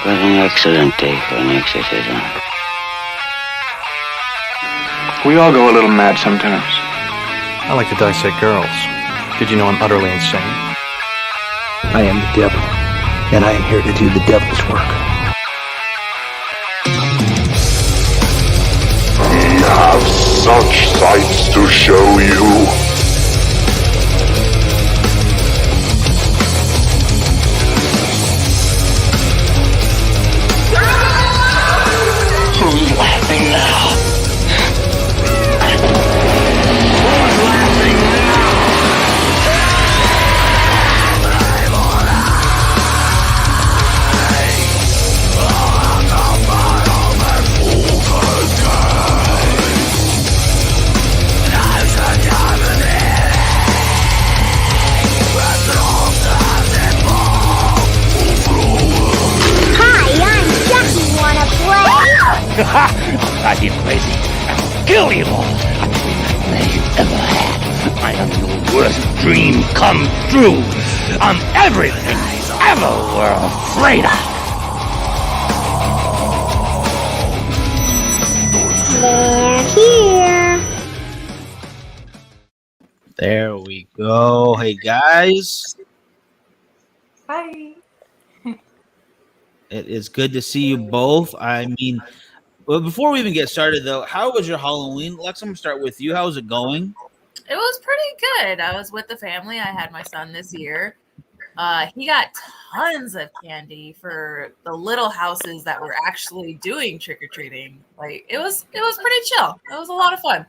but an excellent day for an exorcism. We all go a little mad sometimes. I like to dissect girls. Did you know I'm utterly insane? I am the devil, and I am here to do the devil's work. We have such sights to show you. Who's laughing now? I get crazy. I'll kill you all. I'm the greatest play you ever had. I am your worst dream come true. I'm everything you ever were afraid of. They're here. There we go. Hey guys, Hi. it is good to see you both. I mean, well, before we even get started, though, how was your Halloween? Lex, I'm gonna start with you. How's it going? It was pretty good. I was with the family. I had my son this year. He got tons of candy for the little houses that were actually doing trick-or-treating. Like it was pretty chill. It was a lot of fun.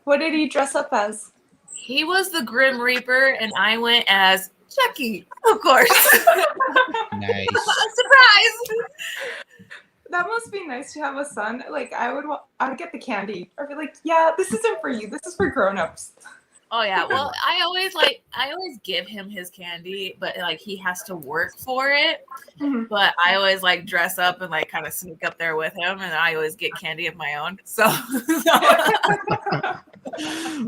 What did he dress up as? He was the Grim Reaper, and I went as Chucky, of course. Nice. Surprise! That must be nice to have a son. Like I would get the candy. I'd be like, yeah, this isn't for you. This is for grown-ups. Oh yeah. Well, I always give him his candy, but like he has to work for it. Mm-hmm. But I always like dress up and like kind of sneak up there with him, and I always get candy of my own. So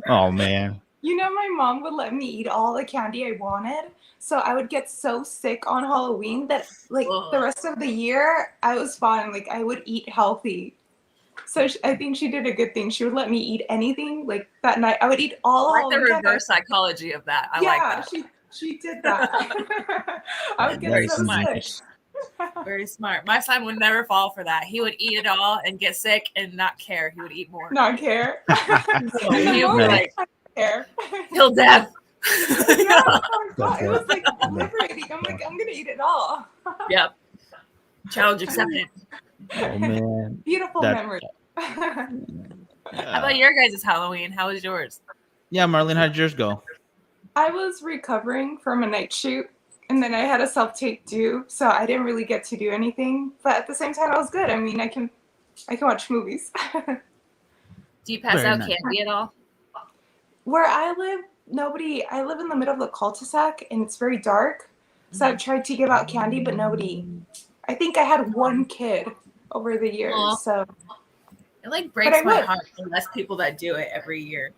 Oh man. You know, my mom would let me eat all the candy I wanted. So I would get so sick on Halloween that like the rest of the year I was fine. Like I would eat healthy. So I think she did a good thing. She would let me eat anything like that night. I would eat all like Halloween the candy. reverse psychology of that. I like that. She did that. I would get Very so smart. sick. Very smart. My son would never fall for that. He would eat it all and get sick and not care. He would eat more. Not care. So he would be like, care. till death. Yeah, oh my God, it was like liberating. I'm like, I'm gonna eat it all. Yep. Challenge accepted. Oh man. Beautiful memory. How about your guys' Halloween? How was yours? Yeah, Marlene, how'd yours go? I was recovering from a night shoot, and then I had a self-tape due, so I didn't really get to do anything. But at the same time, I was good. I mean, I can watch movies. Do you pass Very out nice. candy at all? Where I live, I live in the middle of the cul-de-sac, and it's very dark. So I've tried to give out candy, but nobody. I think I had one kid over the years. Aw. So It like breaks my would. heart. The less people that do it every year.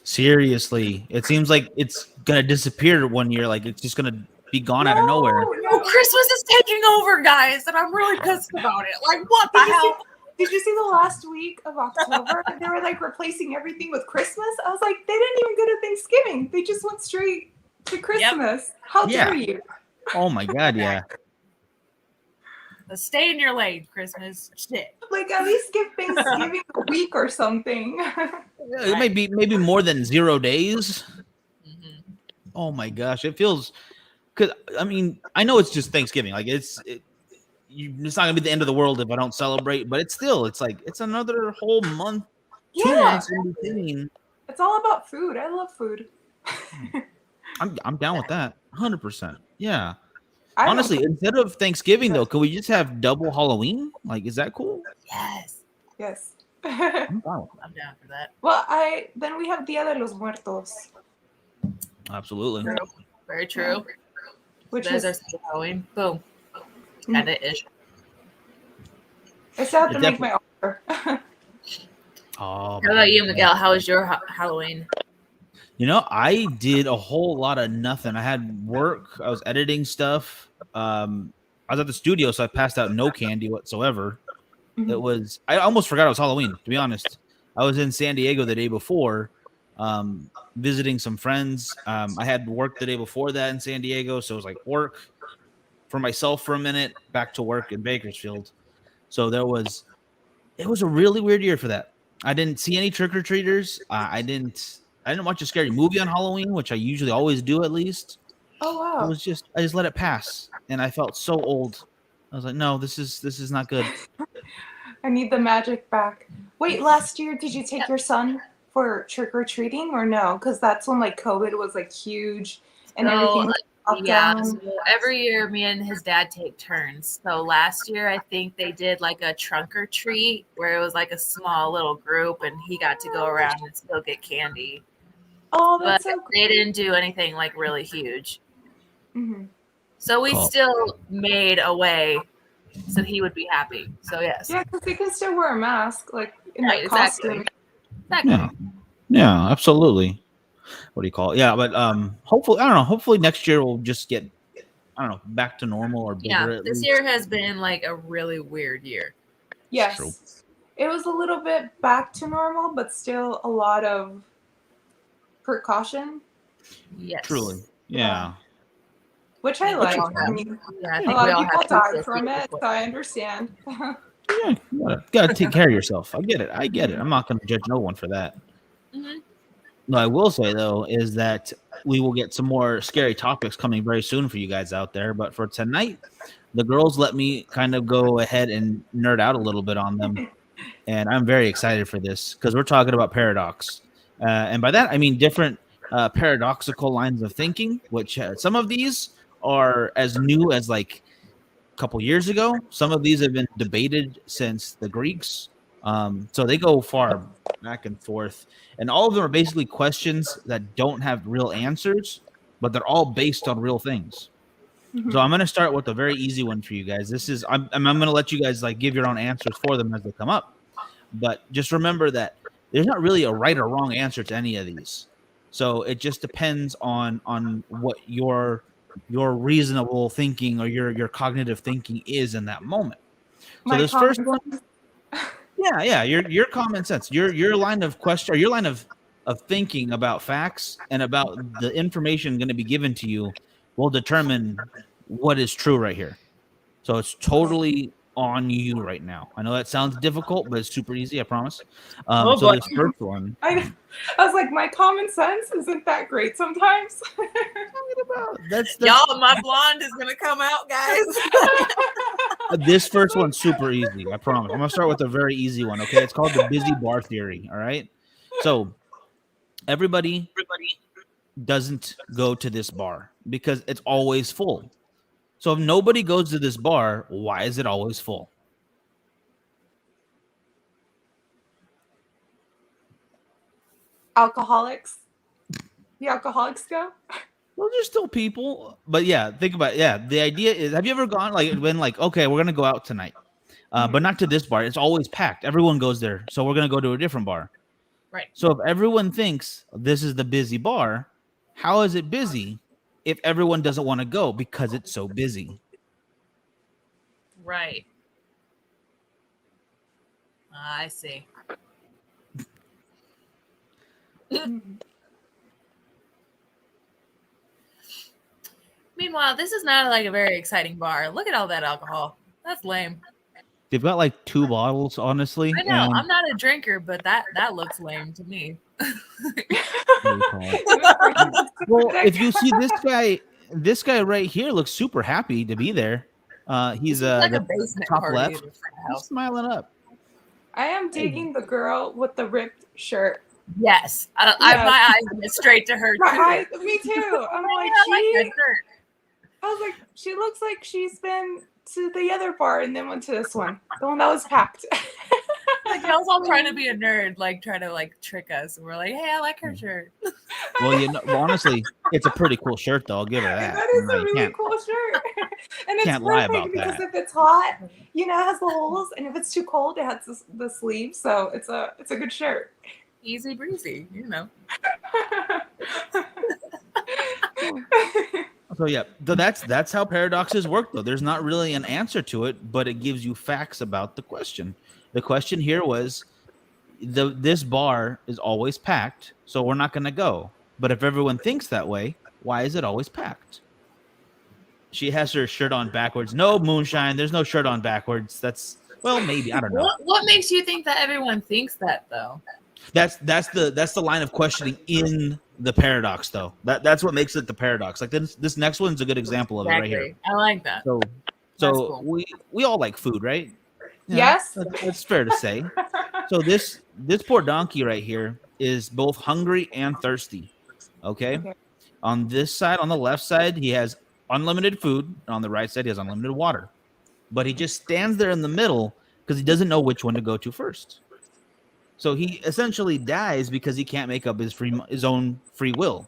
Seriously, it seems like it's gonna disappear one year. Like it's just gonna be gone out of nowhere. Oh, Christmas is taking over, guys, and I'm really pissed about it. Like, what the hell? Did you see the last week of October? They were like replacing everything with Christmas. I was like, they didn't even go to Thanksgiving. They just went straight to Christmas. How Yeah. dare you? Oh my god, yeah. Stay in your lane, Christmas. Shit. Like at least give Thanksgiving a week or something. Yeah, it may be maybe more than 0 days. Mm-hmm. Oh my gosh, it feels. Cause I mean, I know it's just Thanksgiving. Like it's not gonna be the end of the world if I don't celebrate. But it's like it's another whole month, 2 Yeah. months in between. It's all about food. I love food. I'm down with that, 100%. Yeah. I Honestly, don't- instead of Thanksgiving though, can we just have double Halloween? Like, is that cool? Yes. Yes. I'm down. I'm down for that. Well, then we have Dia de los Muertos, Absolutely. True. Very true. which There's is our Halloween. Boom. Kind of ish. I still have to It make my offer. Oh, How about you, Miguel? How was your Halloween? You know, I did a whole lot of nothing. I had work. I was editing stuff. I was at the studio, so I passed out no candy whatsoever. Mhm. I almost forgot it was Halloween, to be honest. I was in San Diego the day before, visiting some friends. I had work the day before that in San Diego, so it was like work for myself for a minute, back to work in Bakersfield. So it was a really weird year for that. I didn't see any trick or treaters. I didn't watch a scary movie on Halloween, which I usually always do at least. Oh wow. I just let it pass, and I felt so old. I was like, no, this is not good. I need the magic back. Wait, last year did you take your son for trick or treating or no? Because that's when like COVID was like huge and everything was locked down. So every year me and his dad take turns. So last year I think they did like a trunk or treat where it was like a small little group and he got to go around and still get candy. Oh, But that's so cool. they didn't do anything like really huge. Mhm. So we Cool. still made a way so he would be happy. So yes. Yeah, because they can still wear a mask, like in Right, the costume. exactly. Yeah, yeah, absolutely. What do you call it? Yeah, but hopefully, I don't know. Hopefully next year we'll just get, I don't know, back to normal or bigger. Yeah, at this least. year has been like a really weird year. Yes. True. It was a little bit back to normal, but still a lot of precaution, Yes. Truly, yeah. which I Yeah, like. we all I have- mean, Yeah, I a think lot we of all people have died PTSD from it, before. so I understand. Yeah, you gotta take care of yourself. I get it. I'm not gonna judge no one for that. Mhm. What I will say though is that we will get some more scary topics coming very soon for you guys out there. But for tonight, the girls let me kind of go ahead and nerd out a little bit on them, and I'm very excited for this because we're talking about paradox, and by that I mean different paradoxical lines of thinking. Which some of these are as new as like couple years ago. Some of these have been debated since the Greeks. So they go far back and forth. And all of them are basically questions that don't have real answers, but they're all based on real things. So I'm going to start with a very easy one for you guys. I'm going to let you guys like give your own answers for them as they come up. But just remember that there's not really a right or wrong answer to any of these. So it just depends on what your reasonable thinking or your cognitive thinking is in that moment. So My this first common one, yeah, your common sense, your line of question, or your line of thinking about facts and about the information going to be given to you will determine what is true right here. So it's totally on you right now. I know that sounds difficult, but it's super easy, I promise. Oh, So boy. this first one, I was like, my common sense isn't that great sometimes. that's Y'all, my blonde is gonna come out, guys. this first one's super easy. I promise. I'm gonna start with a very easy one. Okay, it's called the busy bar theory. All right, so everybody doesn't go to this bar because it's always full. So if nobody goes to this bar, why is it always full? Alcoholics. The alcoholics go. Well, there's still people, but yeah, think about it. Yeah, the idea is: have you ever gone like been like, okay, we're gonna go out tonight, but not to this bar. It's always packed. Everyone goes there, so we're gonna go to a different bar. Right. So if everyone thinks this is the busy bar, how is it busy if everyone doesn't want to go because it's so busy? Right. I see. Meanwhile, this is not like a very exciting bar. Look at all that alcohol. That's lame. They've got like 2 bottles, honestly. I know. I'm not a drinker, but that looks lame to me. Well, if you see this guy right here looks super happy to be there. He's like a the basement top party left. at a friend's He's house. smiling up. I am digging the girl with the ripped shirt. Yes. Yes. My eyes went straight to her. My too. eyes, me too. I'm like, I like that shirt. I was like, she looks like she's been to the other bar and then went to this one, the one that was packed. Like y'all's all trying to be a nerd, like trying to like trick us. And we're like, hey, I like her shirt. Well, honestly, it's a pretty cool shirt, though. I'll give her that. That is a You really can't- cool shirt. And it's can't lie perfect about because that. if it's hot, it has the holes, and if it's too cold, it has the sleeves. So it's a good shirt. Easy breezy, you know. So yeah, that's how paradoxes work though. There's not really an answer to it, but it gives you facts about the question. The question here was this bar is always packed, so we're not going to go. But if everyone thinks that way, why is it always packed? She has her shirt on backwards. No, Moonshine, there's no shirt on backwards. That's well, maybe I don't know. What makes you think that everyone thinks that though? That's the line of questioning in the paradox, though. That's what makes it the paradox. Like this next one's a good example of it right here. I like that. So cool. we all like food, right? Yeah, Yes. that's fair to say. So this poor donkey right here is both hungry and thirsty. Okay? On this side, on the left side, he has unlimited food. And on the right side, he has unlimited water. But he just stands there in the middle because he doesn't know which one to go to first. So he essentially dies because he can't make up his own free will.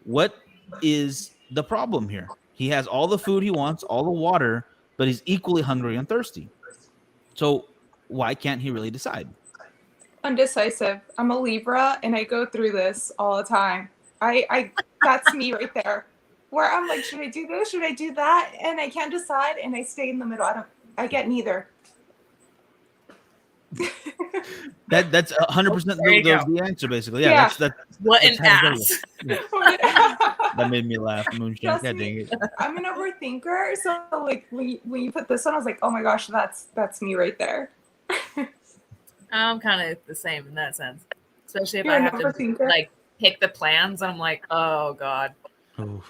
What is the problem here? He has all the food he wants, all the water, but he's equally hungry and thirsty. So why can't he really decide? Undecisive. I'm a Libra, and I go through this all the time. I that's me right there, where I'm like, should I do this? Should I do that? And I can't decide, and I stay in the middle. I get neither. That's 100% the answer, basically. Yeah. That's what an ass. Yeah. That made me laugh. Moonshine. God dang it. I'm an overthinker, so like when you put this on, I was like, oh my gosh, that's me right there. I'm kind of the same in that sense, especially if You're I an have to overthinker? like pick the plans. I'm like, oh god. Good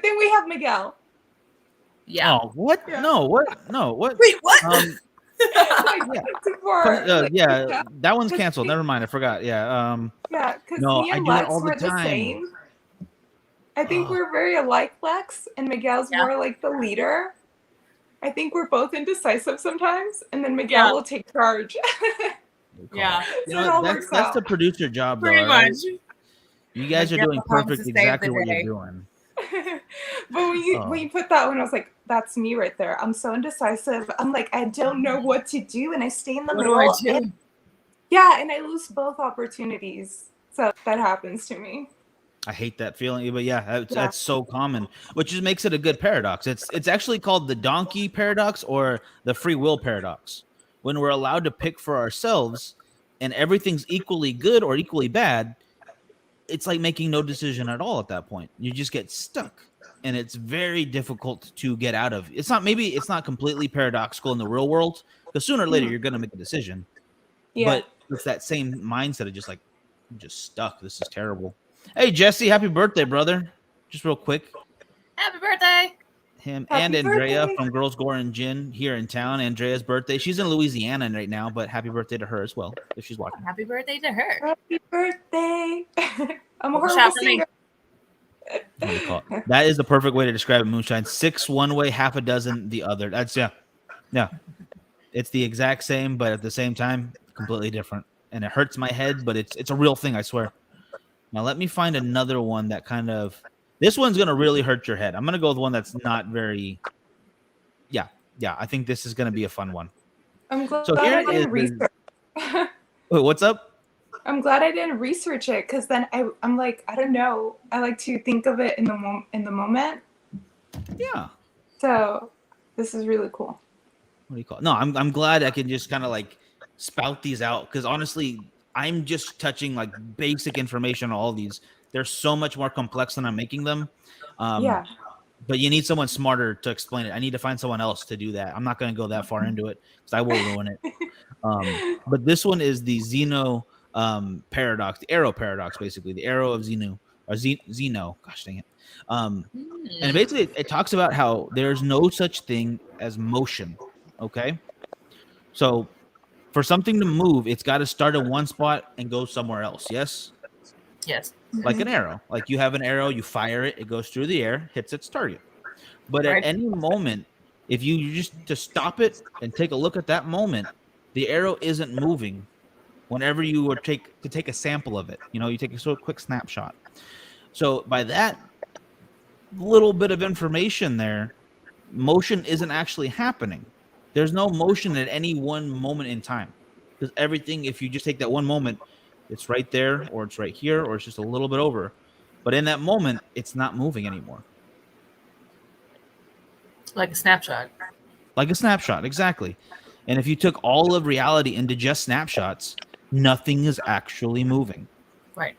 thing we have Miguel. Yeah. Oh, what? Yeah. No, what? No, what? Wait, what? That one's canceled. Never mind. I forgot. Yeah. Yeah, because No, me I and do it Lex all the were the time. same. I think we're very alike, Lex, and Miguel's more like the leader. I think we're both indecisive sometimes, and then Miguel will take charge. Yeah. You So it know, all that's works that's out. the producer job, though. Pretty all right? much. You guys are Miguel doing comes perfect to save exactly the what day. you're doing. But when you put that one, I was like, that's me right there. I'm so indecisive. I'm like, I don't know what to do, and I stay in the What middle. do I do? And I lose both opportunities. So that happens to me. I hate that feeling, but that's so common, which just makes it a good paradox. It's actually called the donkey paradox or the free will paradox. When we're allowed to pick for ourselves and everything's equally good or equally bad, it's like making no decision at all at that point. You just get stuck, and it's very difficult to get out of. It's not completely paradoxical in the real world, because sooner or later you're going to make a decision. Yeah. But it's that same mindset of just like, I'm just stuck. This is terrible. Hey, Jesse, happy birthday, brother. Just real quick. Happy birthday. Him Happy and Andrea birthday. from Girls, Gore, and Gin here in town. Andrea's birthday. She's in Louisiana right now, but happy birthday to her as well, if she's watching. Happy birthday to her. Happy birthday. I'm a Watch horrible out for me. singer. That is the perfect way to describe it, Moonshine. 6 one way, half a dozen the other. That's yeah. It's the exact same, but at the same time, completely different. And it hurts my head, but it's a real thing, I swear. Now let me find another one that kind of. This one's gonna really hurt your head. I'm gonna go with one that's not very. Yeah. I think this is gonna be a fun one. I'm glad So here I it didn't is. research. Wait, what's up? I'm glad I didn't research it, because then I'm like, I don't know. I like to think of it in the moment. Yeah. So this is really cool. What do you call it? No, I'm glad I can just kind of like spout these out, because honestly, I'm just touching like basic information on all these. They're so much more complex than I'm making them. But you need someone smarter to explain it. I need to find someone else to do that. I'm not going to go that far into it because I will ruin it. But this one is the Zeno paradox, the arrow paradox, basically the arrow of Zeno or Zeno. Gosh dang it. And basically it talks about how there's no such thing as motion. Okay. So for something to move, it's got to start in one spot and go somewhere else. Yes. Yes. Like an arrow. Like you have an arrow, you fire it, it goes through the air, hits its target. But at any moment, if you just to stop it and take a look at that moment, the arrow isn't moving. Whenever you were to take a sample of it, you take a quick snapshot. So by that little bit of information there, motion isn't actually happening. There's no motion at any one moment in time, because everything, if you just take that one moment, it's right there, or it's right here, or it's just a little bit over. But in that moment, it's not moving anymore. Like a snapshot. Like a snapshot, exactly. And if you took all of reality into just snapshots, nothing is actually moving. Right.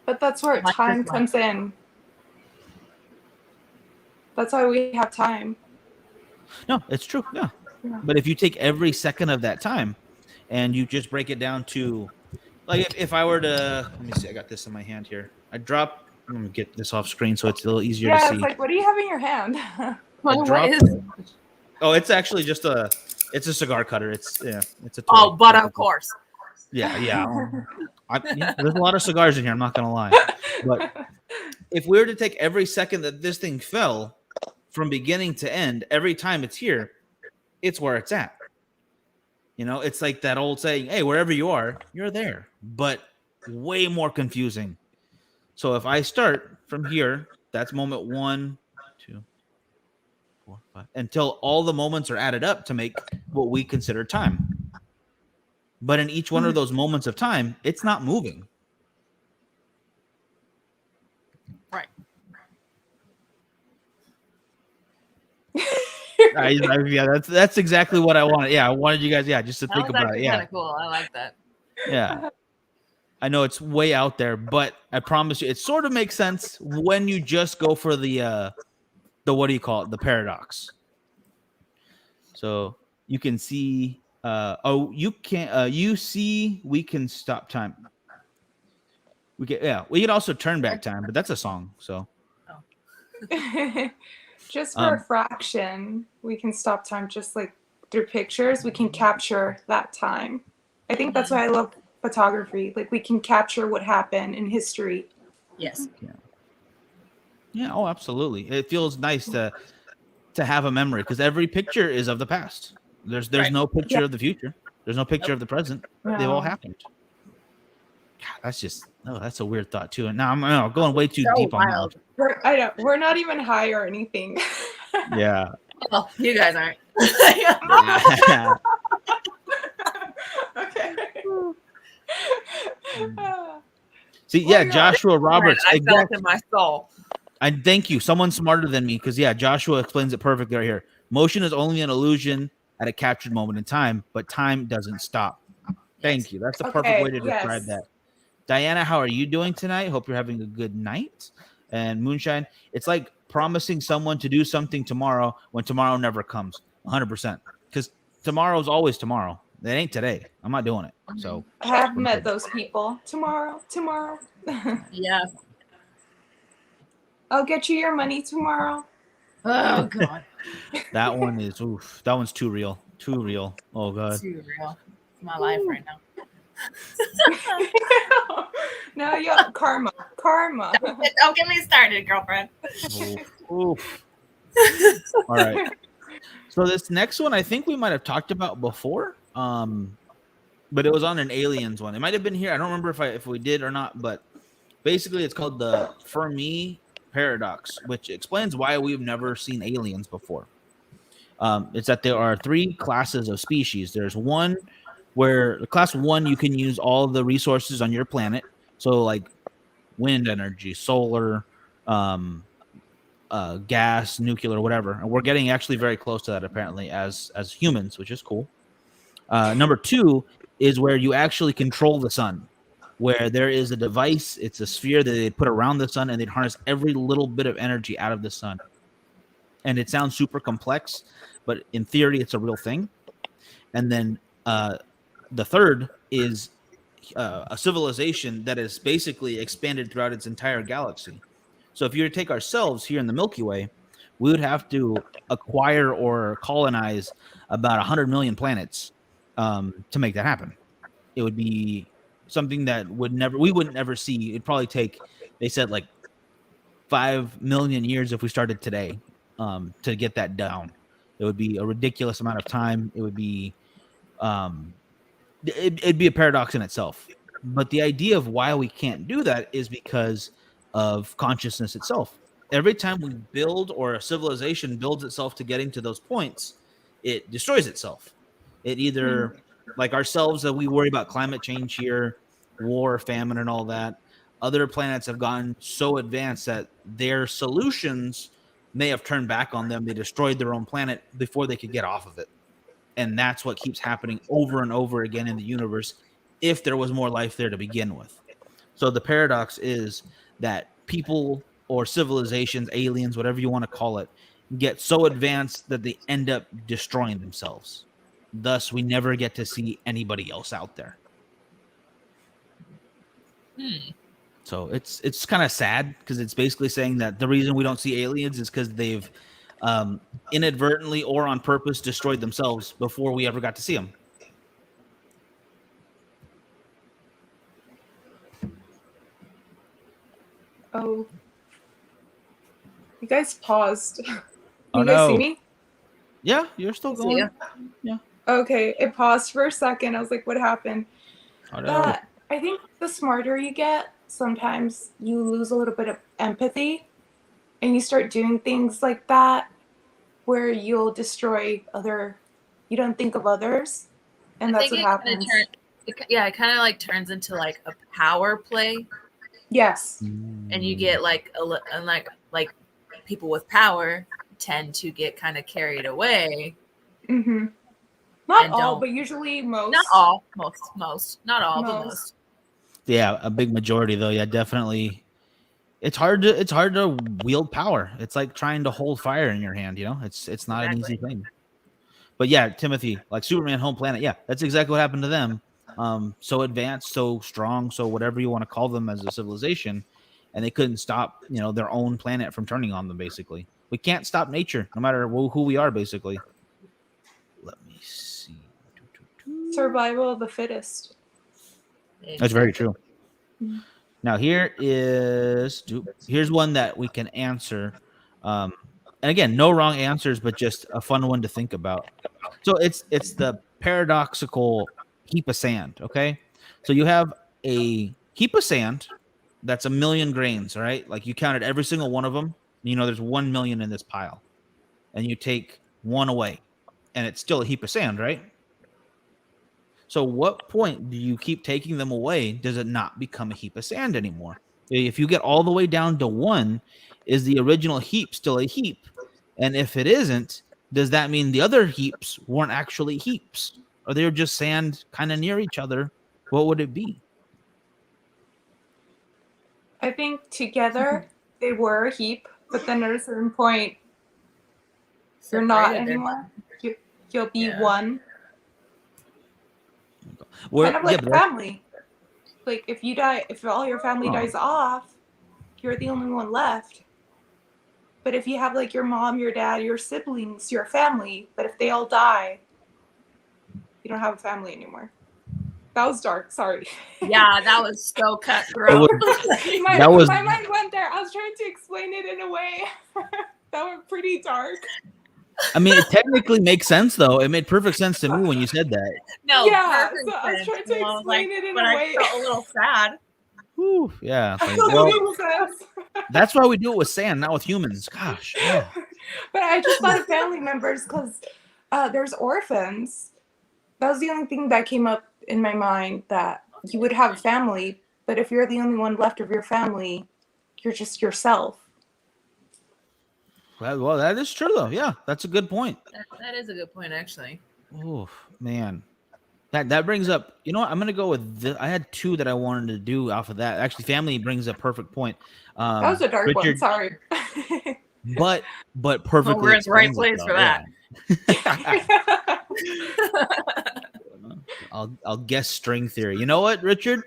But that's where time comes in. That's why we have time. No, it's true. Yeah. But if you take every second of that time and you just break it down to, like, if I were to, let me see, I got this in my hand here. I'm going to get this off screen so it's a little easier to see. Yeah, it's like, what do you have in your hand? What is it? Oh, it's actually just it's a cigar cutter. It's a toy. Oh, but of course. Yeah. There's a lot of cigars in here, I'm not going to lie. But if we were to take every second that this thing fell from beginning to end, every time it's here, it's where it's at. You know, it's like that old saying, hey, wherever you are, you're there, but way more confusing. So if I start from here, that's moment 1, 2, 4, 5, until all the moments are added up to make what we consider time. But in each one of those moments of time, it's not moving. Right. Yeah, that's exactly what I wanted. Yeah, I wanted you guys, just to think about it. Yeah, kind of cool. I like that. Yeah, I know it's way out there, but I promise you, it sort of makes sense when you just go for the what do you call it? The paradox. So you can see. You can't. You see, we can stop time. We can also turn back time, but that's a song. So. Just for a fraction, we can stop time. Just like through pictures, we can capture that time. I think that's why I love photography. Like, we can capture what happened in history. Yes. Yeah. Oh, absolutely. It feels nice to have a memory, because every picture is of the past. There's no picture of the future. There's no picture of the present. No. They've all happened. God, that's a weird thought too. And now I'm going way too deep on that. We're not even high or anything. Yeah. Well, you guys aren't. Okay. See, Joshua Roberts. I felt in my soul. And thank you. Someone smarter than me, because Joshua explains it perfectly right here. Motion is only an illusion at a captured moment in time, but time doesn't stop. Thank you. That's the perfect way to describe that. Diana, how are you doing tonight? Hope you're having a good night. And Moonshine, it's like promising someone to do something tomorrow when tomorrow never comes. 100%. Because tomorrow's always tomorrow. It ain't today. I'm not doing it. So I have met those people. Tomorrow. Yeah. I'll get you your money tomorrow. Oh God. That one is that one's too real. Too real. Oh God. Too real. It's my life right now. No, karma. Don't get me started, girlfriend. All right. So this next one, I think we might have talked about before, but it was on an aliens one. It might have been here. I don't remember if we did or not, but basically it's called the Fermi Paradox, which explains why we've never seen aliens before. It's that there are 3 classes of species. There's one where class 1, you can use all the resources on your planet. So like wind energy, solar, gas, nuclear, whatever. And we're getting actually very close to that apparently as humans, which is cool. Number 2 is where you actually control the sun, where there is a device. It's a sphere that they put around the sun, and they'd harness every little bit of energy out of the sun. And it sounds super complex, but in theory, it's a real thing. And then the third is a civilization that is basically expanded throughout its entire galaxy. So if you were to take ourselves here in the Milky Way, we would have to acquire or colonize about 100 million planets to make that happen. It would be something that we wouldn't ever see. It'd probably take, they said, like 5 million years if we started today to get that down. It would be a ridiculous amount of time. It would be it'd be a paradox in itself. But the idea of why we can't do that is because of consciousness itself. Every time we build, or a civilization builds itself to getting to those points, it destroys itself. It either, like ourselves, that we worry about climate change here, war, famine, and all that, other planets have gotten so advanced that their solutions may have turned back on them. They destroyed their own planet before they could get off of it. And that's what keeps happening over and over again in the universe if there was more life there to begin with. So the paradox is that people or civilizations, aliens, whatever you want to call it, get so advanced that they end up destroying themselves. Thus, we never get to see anybody else out there. So it's kind of sad because it's basically saying that the reason we don't see aliens is because they've inadvertently or on purpose destroyed themselves before we ever got to see them. Oh. You guys paused. Oh, you guys no. see me? Yeah, you're still going. Yeah. Okay, it paused for a second. I was like, what happened? Oh, no. I think the smarter you get, sometimes you lose a little bit of empathy and you start doing things like that where you'll destroy you don't think of others. And that's what happens. It kind of like turns into like a power play. Yes. And you get like people with power tend to get kind of carried away. Mm-hmm. Not all, but usually most. Not all, most. Not all, but most. Yeah, a big majority though. Yeah, definitely. It's hard to wield power. It's like trying to hold fire in your hand. You know, it's not an easy thing. But yeah, Timothy, like Superman home planet. Yeah, that's exactly what happened to them. So advanced, so strong, so whatever you want to call them as a civilization, and they couldn't stop, their own planet from turning on them. Basically, we can't stop nature, no matter who we are. Basically, let me see. Survival of the fittest. That's very true. Mm-hmm. Now here's one that we can answer, and again, no wrong answers, but just a fun one to think about. So it's the paradoxical heap of sand. Okay, so you have a heap of sand that's 1 million grains, right? Like you counted every single one of them. There's 1 million in this pile, and you take one away, and it's still a heap of sand, right? So what point do you keep taking them away? Does it not become a heap of sand anymore? If you get all the way down to 1, is the original heap still a heap? And if it isn't, does that mean the other heaps weren't actually heaps? Or they were just sand kind of near each other? What would it be? I think together they were a heap, but then at a certain point, you're not anymore. You'll be one. Kind of like family. Like if you die, if all your family dies off, you're the only one left. But if you have like your mom, your dad, your siblings, your family, but if they all die, you don't have a family anymore. That was dark. Sorry. Yeah, that was so cutthroat. My mind went there. I was trying to explain it in a way that went pretty dark. I mean, it technically makes sense, though. It made perfect sense to me when you said that. No, yeah, so I was trying to explain it in a way. I felt a little sad. Whew, yeah. That's why we do it with sand, not with humans. Gosh. Yeah. But I just thought of family members because there's orphans. That was the only thing that came up in my mind, that you would have a family, but if you're the only one left of your family, you're just yourself. Well, that is true, though. Yeah, that's a good point. That is a good point, actually. Oh, man. That brings up, I'm going to go with this. I had 2 that I wanted to do off of that. Actually, family brings a perfect point. That was a dark one. Sorry. but perfectly. We're in the right place for that. I'll guess string theory. You know what, Richard?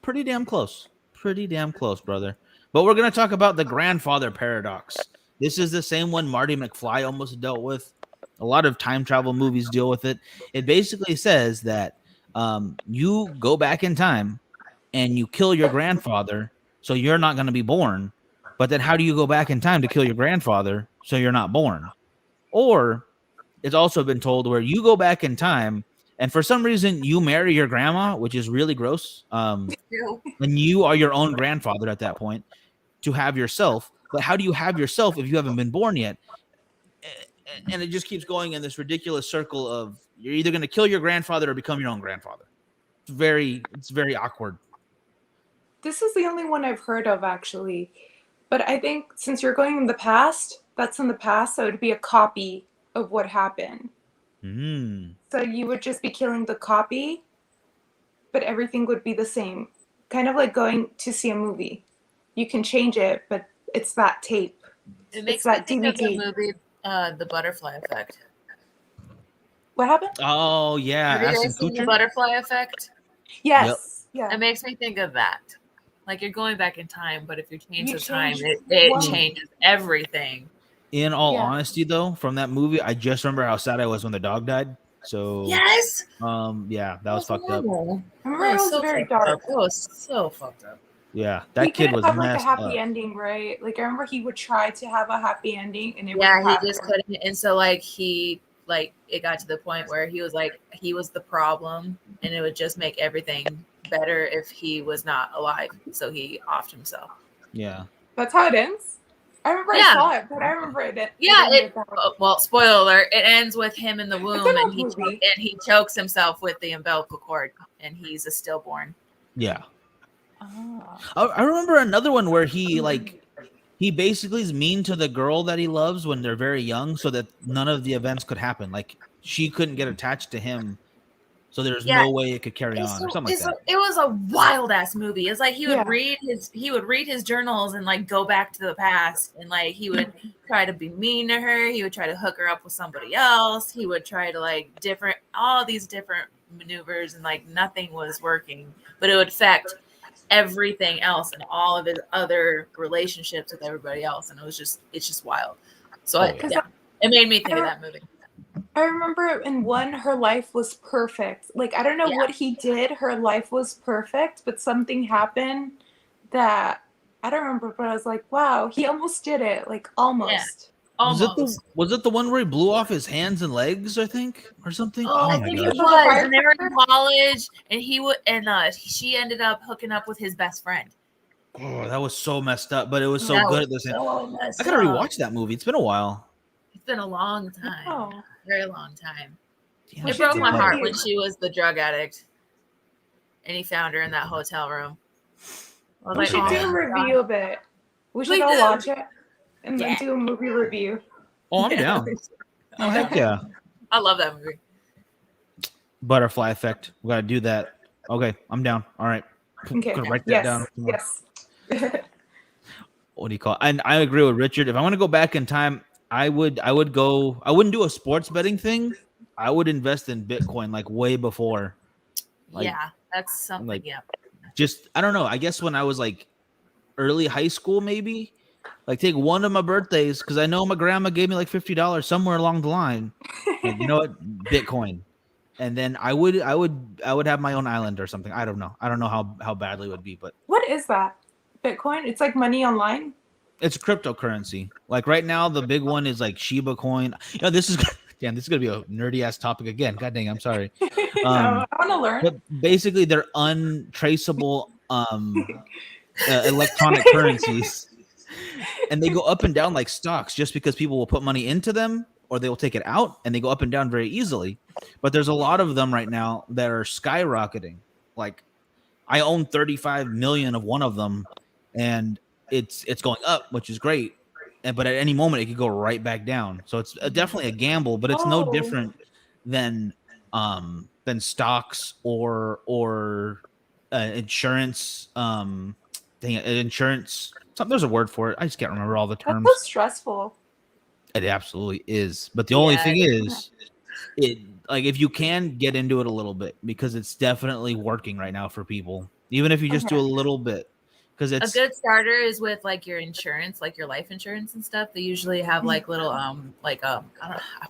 Pretty damn close. Pretty damn close, brother. But we're going to talk about the grandfather paradox. This is the same one Marty McFly almost dealt with. A lot of time travel movies deal with it. It basically says that you go back in time and you kill your grandfather, so you're not going to be born. But then how do you go back in time to kill your grandfather so you're not born? Or it's also been told where you go back in time and for some reason you marry your grandma, which is really gross. And you are your own grandfather at that point to have yourself. But how do you have yourself if you haven't been born yet? And it just keeps going in this ridiculous circle of you're either going to kill your grandfather or become your own grandfather. It's very awkward. This is the only one I've heard of, actually. But I think since you're going in the past, that's in the past, so it would be a copy of what happened. So you would just be killing the copy, but everything would be the same. Kind of like going to see a movie. You can change it, but it's that tape. It makes me think of the movie The Butterfly Effect. What happened? Oh yeah, Have you Ashton guys seen The Kutcher? Butterfly Effect? Yes. Yeah. It makes me think of that. Like you're going back in time, but if you change You the time, change it one- changes everything. In all Yeah. honesty, though, from that movie, I just remember how sad I was when the dog died. So Yes. yeah, that was fucked up. I remember it was so very fucked dark. up. It was so fucked up. Yeah, He that kid couldn't was have like a messed happy up. ending, right? Like I remember he would try to have a happy ending, and it Yeah, wouldn't he happen. just couldn't. And so like it got to the point where he was like he was the problem, and it would just make everything better if he was not alive. So he offed himself. Yeah. That's how it ends. I remember I Yeah. saw it, but I remember it. Yeah, ended that way. well, spoiler alert, it ends with him in the womb an and old movie. he chokes himself with the umbilical cord and he's a stillborn. Yeah. Ah. I remember another one where he basically is mean to the girl that he loves when they're very young, so that none of the events could happen. Like she couldn't get attached to him, so there's no way it could carry on or something like that. It was a wild ass movie. It's like he would Yeah. read his journals and like go back to the past, and like he would try to be mean to her. He would try to hook her up with somebody else. He would try to like all these different maneuvers, and like nothing was working, but it would affect everything else and all of his other relationships with everybody else, and it's just wild. So it made me think of that movie. I remember in one, her life was perfect. Like, I don't know what he did. Her life was perfect, but something happened that I don't remember, but I was like, wow, he almost did it. Like, almost. Almost. Was it the one where he blew off his hands and legs, I think, or something? Oh, I my think gosh. it was. And they were in college, and she ended up hooking up with his best friend. Oh, that was so messed up, but it was so That good was at the same. so messed I gotta up. rewatch that movie. It's been a while. It's been a long time. Oh. Very long time. Damn, It she broke did my that. heart when she was the drug addict, and he found her in that hotel room. I was We like, should oh do a my review God. of it. We should We all do. watch it and then Yeah. do a movie review. Oh, I'm down. Oh, heck yeah. I love that movie. Butterfly Effect. We gotta do that. Okay, I'm down. All right. Okay. Gonna write that down. Yes. What do you call it? And I agree with Richard. If I want to go back in time, I wouldn't do a sports betting thing. I would invest in Bitcoin like way before. Like, yeah, that's something. like- Yeah. Just I don't know. I guess when I was like early high school, maybe like take one of my birthdays because I know my grandma gave me like $50 somewhere along the line. Like, you know what? Bitcoin. And then I would have my own island or something. I don't know. I don't know how badly it would be, but What is that? Bitcoin? It's like money online? it's a cryptocurrency. Like right now, the big one is like Shiba coin. You know, this is gonna be a nerdy ass topic again. God dang, I'm sorry. I want to learn. But basically, they're untraceable electronic currencies, and they go up and down like stocks. Just because people will put money into them or they will take it out, and they go up and down very easily. But there's a lot of them right now that are skyrocketing. Like I own 35 million of one of them, and it's going up, which is great. But at any moment, it could go right back down. So it's definitely a gamble, but it's no different than stocks or insurance. Insurance. There's a word for it. I just can't remember all the terms. That's so stressful. It absolutely is. But the only thing is, like if you can get into it a little bit because it's definitely working right now for people, even if you just do a little bit. Because it's a good starter is with like your insurance, like your life insurance and stuff. They usually have like little I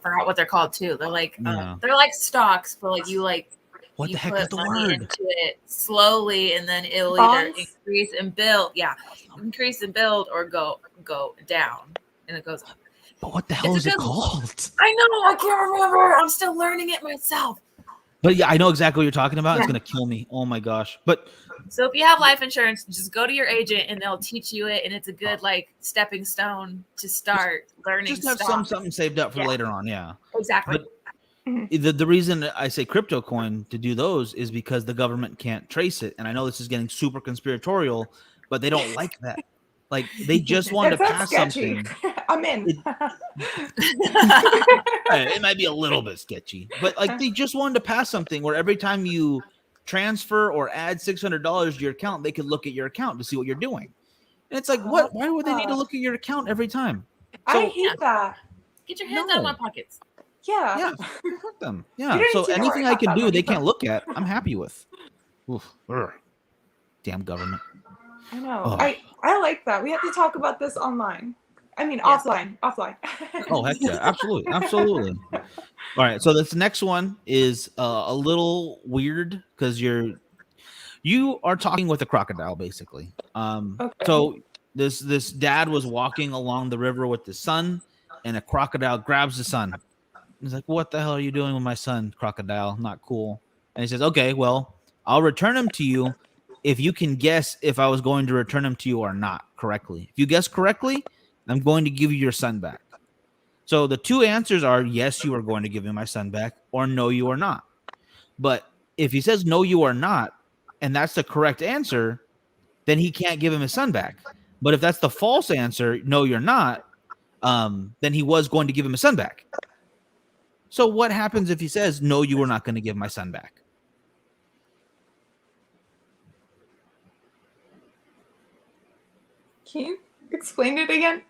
forgot what they're called too. They're like they're like stocks, but like you like what you the heck put is the money word? into it slowly, and then it'll Bonds? either increase and build. Yeah, increase and build, or go down, and it goes up. But what the hell is it called? I know, I can't remember. I'm still learning it myself. But yeah, I know exactly what you're talking about. It's gonna kill me. Oh my gosh! But so if you have life insurance, just go to your agent and they'll teach you it, and it's a good like stepping stone to start learning. Just have something saved up for later on. Yeah, exactly. The reason I say crypto coin to do those is because the government can't trace it. And I know this is getting super conspiratorial, but they don't like that. Like they just want to pass sketchy. something. I'm in. It might be a little bit sketchy, but like they just wanted to pass something where every time you transfer or add $600 to your account, they could look at your account to see what you're doing. And it's like, what? Why would they need to look at your account every time? I hate that. Get your hands out of my pockets. Yeah. Fuck them. Yeah. So anything I can do, they can't look at. I'm happy with. Oof. Damn government. I know. I like that. We have to talk about this online. I mean, offline. Oh, heck yeah. Absolutely. Absolutely. All right. So this next one is a little weird because you are talking with a crocodile, basically. So this dad was walking along the river with his son, and a crocodile grabs the son. He's like, "What the hell are you doing with my son, crocodile? Not cool." And he says, "Okay, well, I'll return him to you if you can guess if I was going to return him to you or not correctly. If you guess correctly, I'm going to give you your son back." So the two answers are yes, you are going to give me my son back, or no, you are not. But if he says no, you are not, and that's the correct answer, then he can't give him his son back. But if that's the false answer, no, you're not, then he was going to give him his son back. So what happens if he says, no, you are not going to give my son back? Can you explain it again?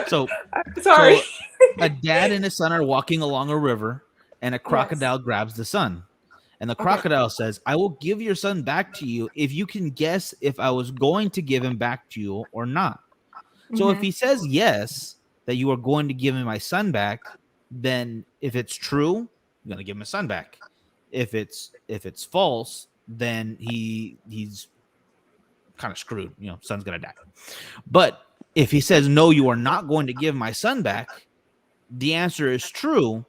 So, sorry. So a dad and his son are walking along a river, and a crocodile grabs the son. And the crocodile says, I will give your son back to you if you can guess if I was going to give him back to you or not. So if he says yes, that you are going to give me my son back, then if it's true, you're going to give him his son back. If it's false, then he's kind of screwed. You know, son's going to die. But if he says, no, you are not going to give my son back, the answer is true.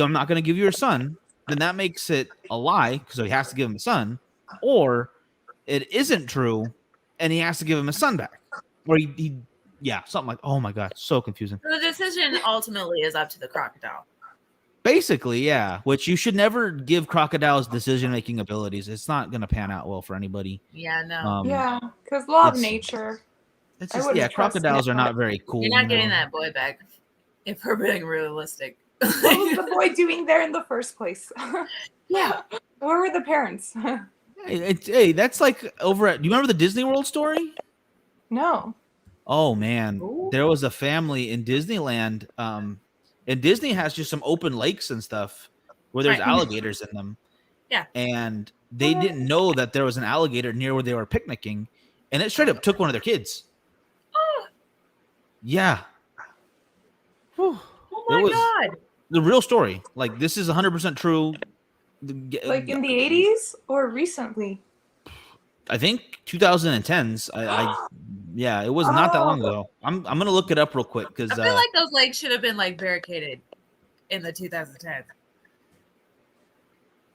I'm not going to give you your son. Then that makes it a lie because he has to give him a son. Or it isn't true and he has to give him a son back. Or he something like, oh my God, so confusing. So the decision ultimately is up to the crocodile. Basically, yeah. Which you should never give crocodiles decision-making abilities. It's not going to pan out well for anybody. Yeah, no. Yeah, because law of nature. It's just, crocodiles are not very cool. You're not getting that boy back if we're being realistic. What was the boy doing there in the first place? Yeah. Where were the parents? Hey, that's like over at. Do you remember the Disney World story? No. Oh man, Ooh. There was a family in Disneyland. And Disney has just some open lakes and stuff where there's alligators in them. Yeah. And they didn't know that there was an alligator near where they were picnicking, and it straight up took one of their kids. Oh. Yeah. Whew. Oh my God. The real story. Like, this is 100% true. Like in the 80s or recently? I think 2010s. Yeah, it was not that long ago. I'm gonna look it up real quick because I feel like those lakes should have been like barricaded in the 2010s.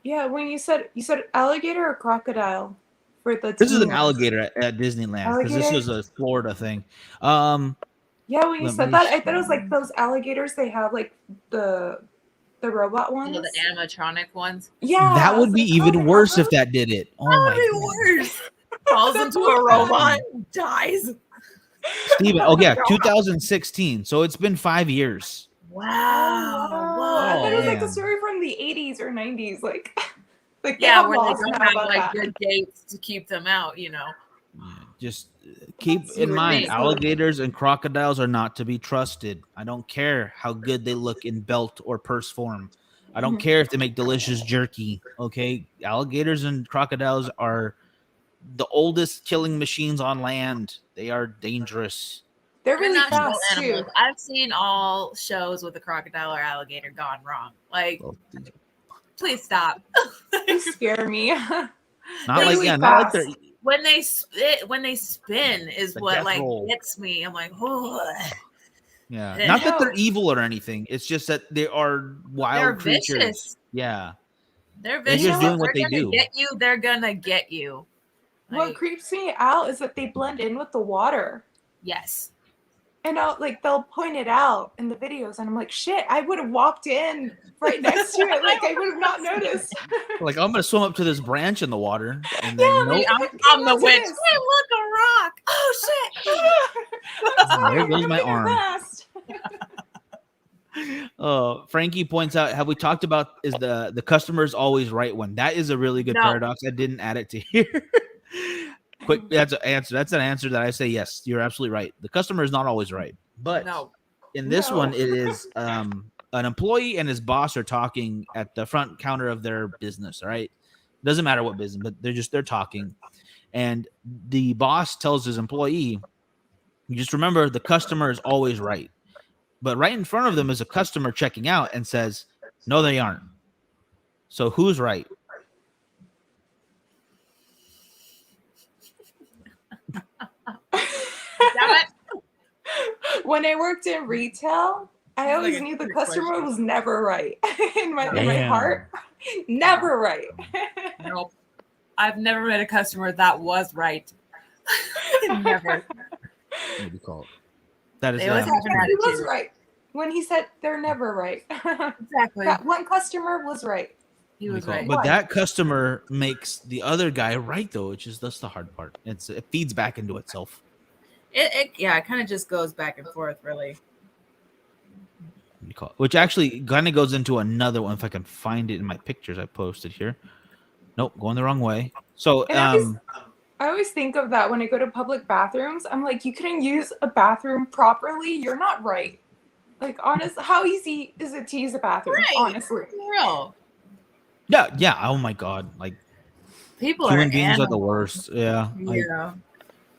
Yeah, when you said alligator or crocodile for the. This is an alligator at Disneyland because this was a Florida thing. Yeah, when you said that, I thought it was like those alligators. They have like the robot ones. You know, the animatronic ones. Yeah, that would be even worse if that did it. Oh that would be worse. Falls into a robot, dies. Steven, 2016. So it's been 5 years. Wow. I thought it was like a story from the 80s or 90s, like yeah, where they don't have like good gates to keep them out, you know. Just keep in mind, alligators and crocodiles are not to be trusted. I don't care how good they look in belt or purse form. I don't care if they make delicious jerky. Okay, alligators and crocodiles are the oldest killing machines on land. They are dangerous. They're really fast too. I've seen all shows with a crocodile or alligator gone wrong. Like, please stop. They scare me. Not like they're. When they spin is what like gets me. I'm like, oh. Yeah, not that they're evil or anything. It's just that they are wild creatures. Vicious. Yeah, they're vicious. They're just doing what they do. They're gonna get you. What creeps me out is that they blend in with the water. Yes. And they'll point it out in the videos, and I'm like, shit, I would have walked in right next to it. Like, I would have not noticed. Like, I'm gonna swim up to this branch in the water, and Yeah, then like, nope. I'm the look at witch. this. Hey, look, a rock. Oh shit. There goes my Moving arm. fast. Frankie points out, have we talked about is the customer is always right one? That is a really good No. paradox. I didn't add it to here. Quick, that's an answer. That's an answer that I say yes. You're absolutely right. The customer is not always right, but No. in this No. one, it is an employee and his boss are talking at the front counter of their business. All right, doesn't matter what business, but they're talking, and the boss tells his employee, "You just remember the customer is always right." But right in front of them is a customer checking out and says, "No, they aren't." So who's right? Damn it. When I worked in retail, I always Like a knew the trick customer question. was never right. in my Damn. heart, never right. Nope. I've never met a customer that was right. Never. What do you call it? That is They always have an He was attitude. right when he said they're never right. Exactly. That one customer was right. He was call it. right. But that customer makes the other guy right, though, which is that's the hard part. It feeds back into itself. It kind of just goes back and forth, really. What do you call it? Which actually kind of goes into another one. If I can find it in my pictures I posted here. Nope, going the wrong way. So And I always think of that when I go to public bathrooms. I'm like, you couldn't use a bathroom properly. You're not right. Like, honest, how easy is it to use a bathroom? Right. Honestly. For real. yeah. Oh my god, like People human are beings are the animals. worst. Yeah. Yeah.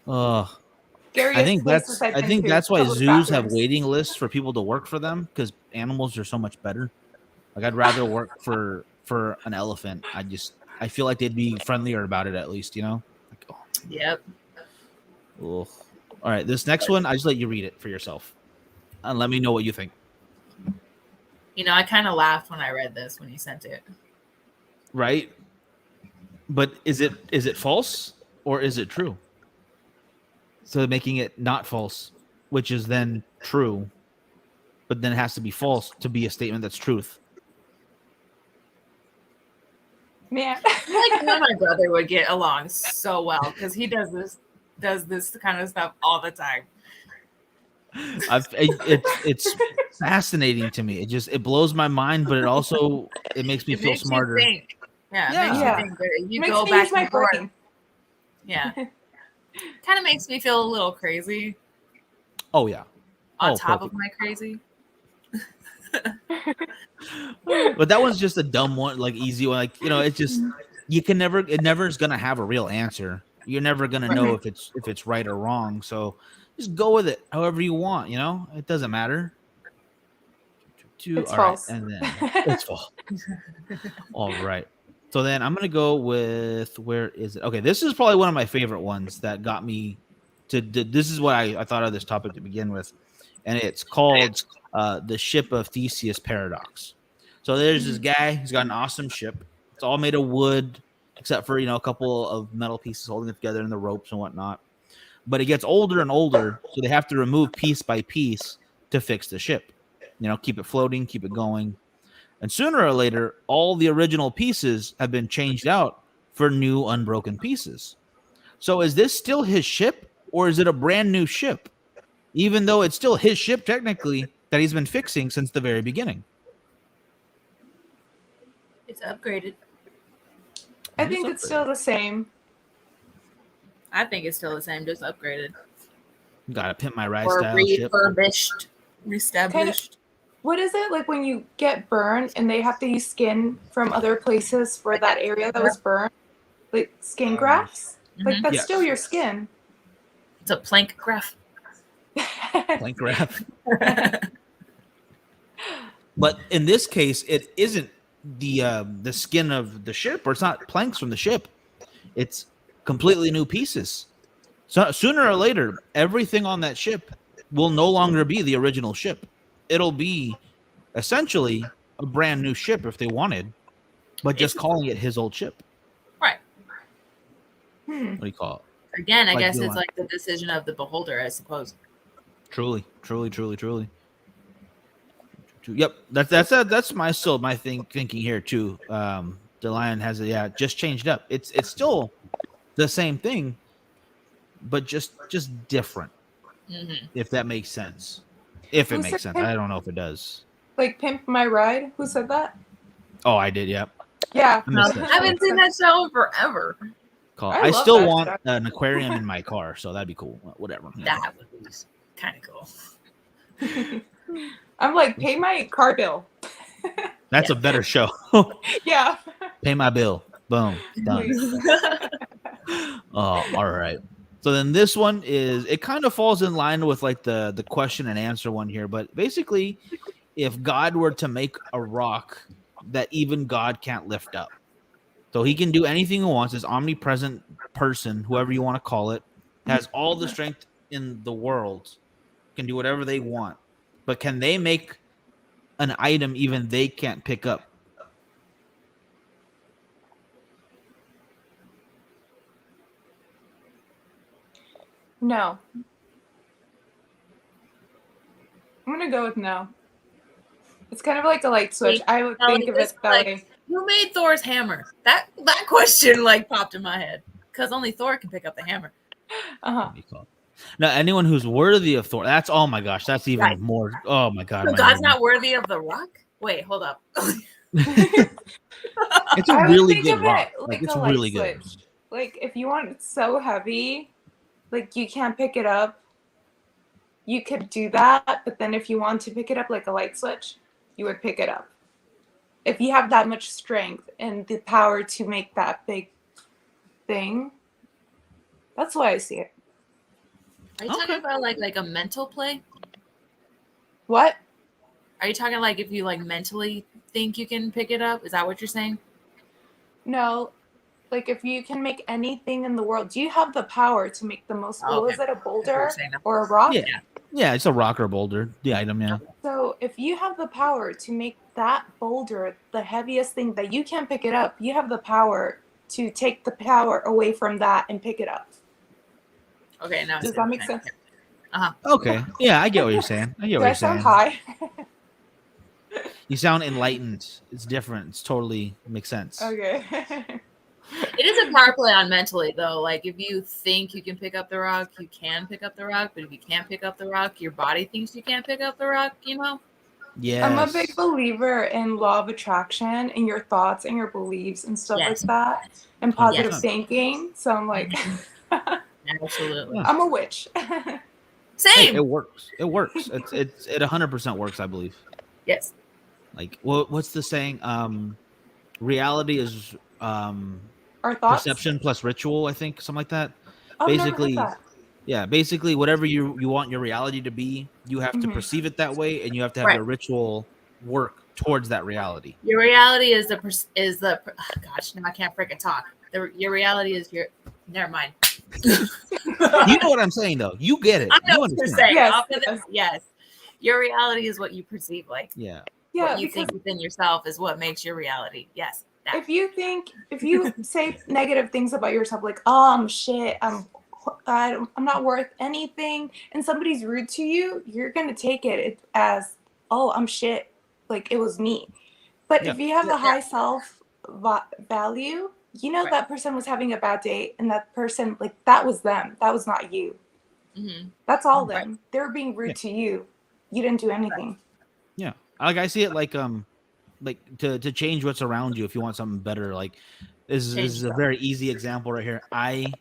I think Scariest places I've been to, that's why public zoos have bathrooms. waiting lists for people to work for them because animals are so much better. Like I'd rather work for an elephant. I feel like they'd be friendlier about it at least, you know. Like, oh, Yep. ugh. All right, this next one, I just let you read it for yourself, and let me know what you think. You know, I kind of laughed when I read this when you sent it. Right, but is it false or is it true? So making it not false, which is then true, but then it has to be false to be a statement that's truth. Man. I feel like you and my brother would get along so well because he does this kind of stuff all the time. It's fascinating to me. It blows my mind, but it makes me feel makes you smarter. think. Yeah, Yeah. it makes Yeah. you think that you Makes go me back use my and forth. brain. Yeah. Kind of makes me feel a little crazy Oh yeah. on Oh, top perfect. of my crazy. But that one's just a dumb one, like easy one. Like, you know, it's just it never is gonna have a real answer. You're never gonna know if it's right or wrong. So just go with it however you want, you know? It doesn't matter. It's All right, false. and then it's false. All right. So then I'm gonna go with where is it? Okay, this is probably one of my favorite ones that got me to this is what I thought of this topic to begin with, and it's called the ship of Theseus paradox. So there's this guy, he's got an awesome ship. It's all made of wood, except for, you know, a couple of metal pieces holding it together and the ropes and whatnot. But it gets older and older, so they have to remove piece by piece to fix the ship. You know, keep it floating, keep it going. And sooner or later, all the original pieces have been changed out for new unbroken pieces. So is this still his ship, or is it a brand new ship? Even though it's still his ship technically that he's been fixing since the very beginning. It's upgraded. I think it's still the same. I think it's still the same, just upgraded. Gotta pimp my ride Or style ship. refurbished, reestablished. What is it like when you get burned and they have to use skin from other places for that area that was burned? Like skin grafts? Like that's Yes. still your skin. It's a plank graph. Plank graph. But in this case, it isn't the skin of the ship, or it's not planks from the ship. It's completely new pieces. So sooner or later, everything on that ship will no longer be the original ship. It'll be essentially a brand new ship if they wanted, but just calling it his old ship. Right. What do you call it? Again, I Like guess you it's want. like the decision of the beholder, I suppose. Truly. Yep, that's my thinking here too. The lion has just changed up. It's still the same thing, but just different. If that makes sense. If it Who makes said sense, pimp? I don't know if it does. Like Pimp My Ride? Who said that? Oh, I did. Yep. Yeah. I missed that I haven't seen that show in forever. I love still that want show. an aquarium in my car, so that'd be cool. Whatever. That would be kind of cool. I'm like, pay my car bill. That's a better show. Yeah. Pay my bill. Boom. Done. Oh, all right. So then this one it kind of falls in line with like the question and answer one here, but basically, if God were to make a rock that even God can't lift up, so he can do anything he wants, this omnipresent person, whoever you want to call it, has all the strength in the world, can do whatever they want, but can they make an item even they can't pick up? No. I'm gonna go with no. It's kind of like a light switch. I would think of it that way. Who made Thor's hammer? That question like popped in my head because only Thor can pick up the hammer. Now, anyone who's worthy of Thor, oh my gosh, that's even more. Oh my god, So God's not worthy of the rock? Wait, hold up. It's a really good rock. Like it's a light really good. switch. Like if you want it so heavy, like you can't pick it up, you could do that. But then if you want to pick it up like a light switch, you would pick it up. If you have that much strength and the power to make that big thing, that's why I see it. Are you talking about like a mental play? What? Are you talking like if you like mentally think you can pick it up? Is that what you're saying? No. Like if you can make anything in the world, do you have the power to make the most? Oh, was it a boulder or a rock? Yeah, it's a rock or boulder, the item, yeah. So if you have the power to make that boulder the heaviest thing that you can't pick it up, you have the power to take the power away from that and pick it up. Okay, now does that make sense? Okay, yeah, I get what you're saying. I get what you're saying. Sound high? You sound enlightened. It's different. It's totally makes sense. Okay. It is a power play on mentally though. Like if you think you can pick up the rock, you can pick up the rock. But if you can't pick up the rock, your body thinks you can't pick up the rock. You know. Yeah. I'm a big believer in law of attraction and your thoughts and your beliefs and stuff like that, and positive thinking. So I'm like, absolutely. I'm a witch. Same. Hey, it works. It works. It 100% works. I believe. Yes. Like what's the saying? Reality is our thoughts, perception plus ritual. I think something like that. I've Basically, never heard that. Yeah, basically whatever you want your reality to be, you have to perceive it that way, and you have to have your ritual work towards that reality. Your reality is gosh, now I can't freaking talk. Your reality is your. Never mind. You know what I'm saying, though. You get it. I know you what you're saying. Yes. Yes. Your reality is what you perceive. Like yeah. What you think within yourself is what makes your reality. Yes. If you say negative things about yourself, like, oh, I'm shit, I'm not worth anything, and somebody's rude to you, you're going to take it as, oh, I'm shit, like it was me. But if you have a high self value, you know that person was having a bad day, and that person, like, that was them. That was not you. Mm-hmm. That's all them. They were being rude to you. You didn't do anything. Yeah. Like I see it like to change what's around you if you want something better. Like this is a very easy example right here. I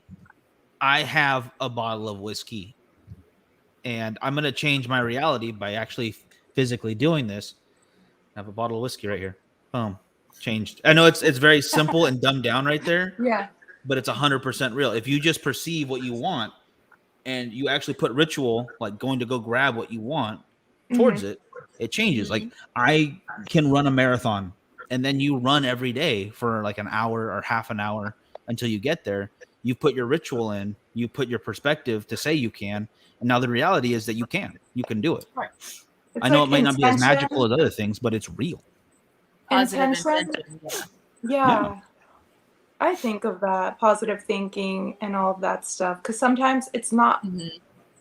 have a bottle of whiskey, and I'm gonna change my reality by actually physically doing this. I have a bottle of whiskey right here. Boom. Changed. I know it's very simple and dumbed down right there. Yeah. But it's 100% real. If you just perceive what you want and you actually put ritual, like going to go grab what you want towards it, it changes. Like I can run a marathon, and then you run every day for like an hour or half an hour until you get there. You put your ritual in, you put your perspective to say you can, and now the reality is that you can do it. Right. I know it might not be as magical as other things, but it's real. Intention. Yeah. I think of that positive thinking and all of that stuff, because sometimes it's not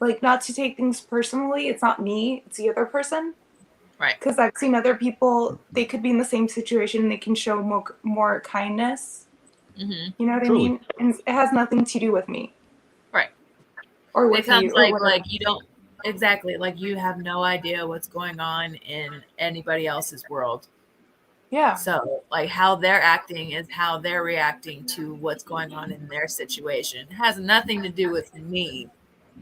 like not to take things personally. It's not me, it's the other person. Right. Because I've seen other people, they could be in the same situation and they can show more kindness. Mm-hmm. You know what Truly. I mean? And it has nothing to do with me. Right. Or It with sounds you. Or whatever. like you don't exactly like you have no idea what's going on in anybody else's world. Yeah. So like how they're acting is how they're reacting to what's going on in their situation. It has nothing to do with me.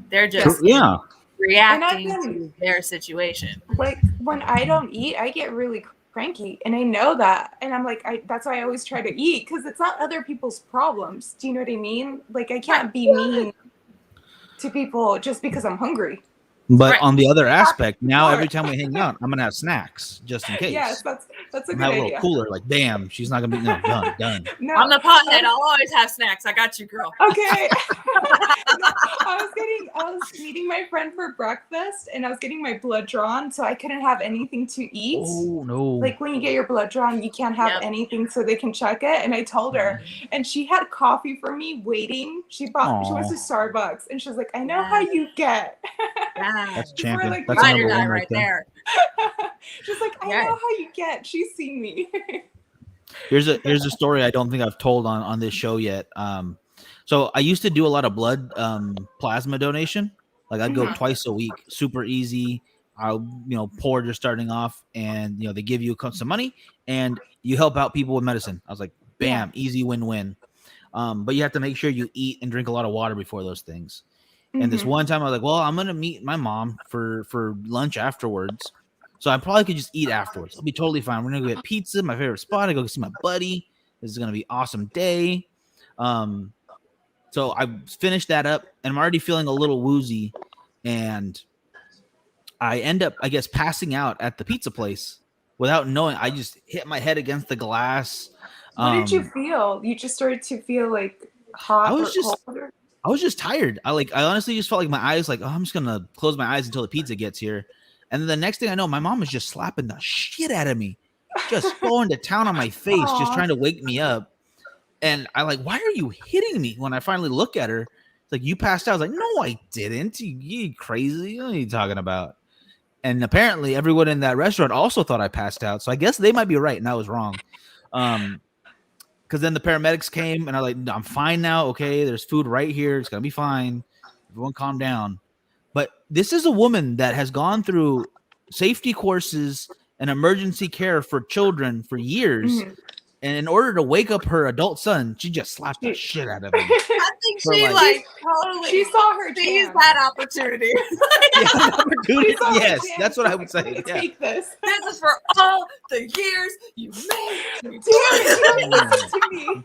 They're just Yeah. reacting to their situation. Like when I don't eat, I get really cranky, and I know that, and I'm like, that's why I always try to eat, because it's not other people's problems. Do you know what I mean? Like I can't be mean to people just because I'm hungry. But on the other aspect, now every time we hang out, I'm gonna have snacks just in case. Yes, that's a good have a idea. little cooler, like damn, she's not gonna be done. No, I'm the pothead. I'll always have snacks. I got you, girl. Okay. I was meeting my friend for breakfast, and I was getting my blood drawn, so I couldn't have anything to eat. Oh no! Like when you get your blood drawn, you can't have anything, so they can check it. And I told her, and she had coffee for me waiting. She went to Starbucks, and she was like, "I know how you get." That's champion. Like, That's number one right there. She's like, "I know how you get." She's seen me. Here's a story I don't think I've told on this show yet. So I used to do a lot of blood plasma donation. Like I'd go twice a week, super easy. I'll poor just starting off, and they give you some money and you help out people with medicine. I was like, bam, easy win-win. But you have to make sure you eat and drink a lot of water before those things. And this one time I was like, well, I'm gonna meet my mom for lunch afterwards. So I probably could just eat afterwards. I'll be totally fine. We're gonna go get pizza, my favorite spot. I go see my buddy. This is gonna be an awesome day. So I finished that up, and I'm already feeling a little woozy, and I end up, I guess, passing out at the pizza place without knowing. I just hit my head against the glass. What did you feel? You just started to feel like hot. I was just tired. I honestly just felt like my eyes, like, oh, I'm just gonna close my eyes until the pizza gets here. And then the next thing I know, my mom is just slapping the shit out of me, just going to town on my face, just trying to wake me up. And I like, why are you hitting me? When I finally look at her, it's like, you passed out. I was like, no, I didn't. You crazy? What are you talking about? And apparently everyone in that restaurant also thought I passed out. So I guess they might be right and I was wrong. Because then the paramedics came and I was like, I'm fine now. Okay, there's food right here. It's going to be fine. Everyone calm down. But this is a woman that has gone through safety courses and emergency care for children for years. Mm-hmm. And in order to wake up her adult son, she just slapped the shit out of him. I think she totally she saw her seized that opportunity. Yes, that's what I would say. Take this. This is for all the years you made me. Listen to me.